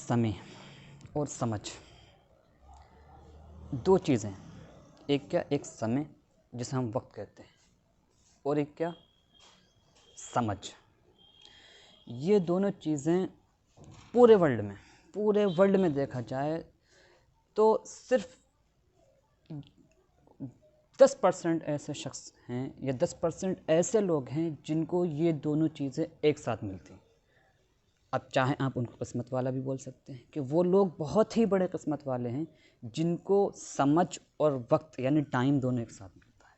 समय और समझ दो चीज़ें, एक क्या, एक समय जिसे हम वक्त कहते हैं, और एक क्या, समझ। ये दोनों चीज़ें पूरे वर्ल्ड में देखा जाए तो सिर्फ 10% ऐसे शख्स हैं या 10% ऐसे लोग हैं जिनको ये दोनों चीज़ें एक साथ मिलती। अब चाहे आप उनको किस्मत वाला भी बोल सकते हैं कि वो लोग बहुत ही बड़े किस्मत वाले हैं जिनको समझ और वक्त यानी टाइम दोनों एक साथ मिलता है,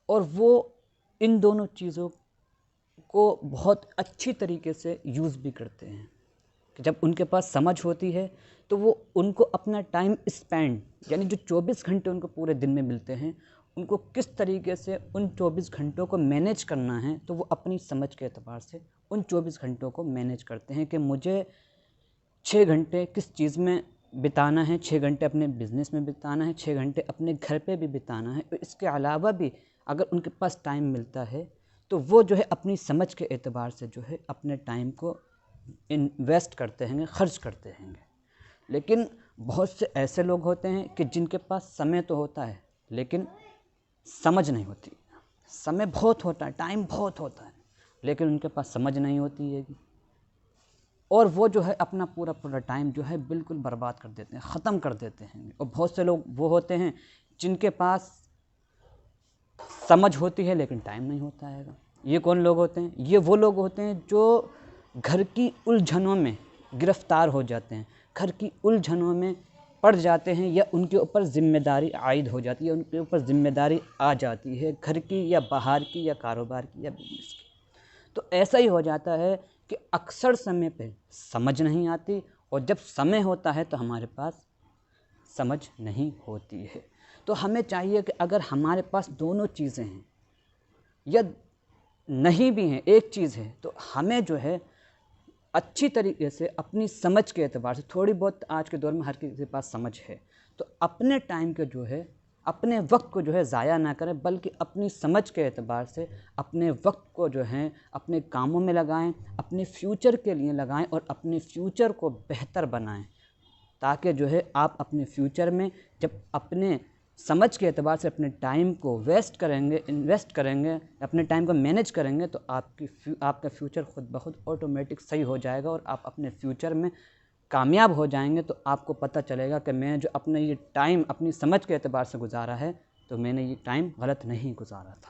और वो इन दोनों चीज़ों को बहुत अच्छी तरीके से यूज़ भी करते हैं कि जब उनके पास समझ होती है तो वो उनको अपना टाइम स्पेंड यानी जो 24 घंटे उनको पूरे दिन में मिलते हैं उनको किस तरीके से उन 24 घंटों को मैनेज करना है, तो वो अपनी समझ के एतबार से उन 24 घंटों को मैनेज करते हैं कि मुझे 6 घंटे किस चीज़ में बिताना है, 6 घंटे अपने बिज़नेस में बिताना है, 6 घंटे अपने घर पे भी बिताना है। इसके अलावा भी अगर उनके पास टाइम मिलता है तो वो जो है अपनी समझ के एतबार से जो है अपने टाइम को इन्वेस्ट करते हैं, खर्च करते हैं। लेकिन बहुत से ऐसे लोग होते हैं कि जिनके पास समय तो होता है लेकिन समझ नहीं होती। समय बहुत होता है, टाइम बहुत होता है, लेकिन उनके पास समझ नहीं होती है, और वो जो है अपना पूरा टाइम जो है बिल्कुल बर्बाद कर देते हैं, ख़त्म कर देते हैं। और बहुत से लोग वो होते हैं जिनके पास समझ होती है लेकिन टाइम नहीं होता है। ये कौन लोग होते हैं? ये वो लोग होते हैं जो घर की उलझनों में गिरफ्तार हो जाते हैं, घर की उलझनों में पड़ जाते हैं, या उनके ऊपर ज़िम्मेदारी आयद हो जाती है, उनके ऊपर ज़िम्मेदारी आ जाती है घर की या बाहर की या कारोबार की या बिजनेस की। तो ऐसा ही हो जाता है कि अक्सर समय पे समझ नहीं आती, और जब समय होता है तो हमारे पास समझ नहीं होती है। तो हमें चाहिए कि अगर हमारे पास दोनों चीज़ें हैं या नहीं भी हैं, एक चीज़ है, तो हमें जो है अच्छी तरीके से अपनी समझ के एतबार से, थोड़ी बहुत आज के दौर में हर किसी के पास समझ है, तो अपने टाइम के जो है अपने वक्त को जो है ज़ाया ना करें, बल्कि अपनी समझ के एतबार से अपने वक्त को जो है अपने कामों में लगाएं, अपने फ्यूचर के लिए लगाएं और अपने फ्यूचर को बेहतर बनाएं, ताकि जो है आप अपने फ्यूचर में जब अपने समझ के एतबार से अपने टाइम को वेस्ट करेंगे, इन्वेस्ट करेंगे, अपने टाइम को मैनेज करेंगे, तो आपका फ्यूचर खुद ब खुद ऑटोमेटिक सही हो जाएगा और आप अपने फ्यूचर में कामयाब हो जाएंगे। तो आपको पता चलेगा कि मैं जो अपना ये टाइम अपनी समझ के एतबार से गुजारा है तो मैंने ये टाइम गलत नहीं गुजारा था।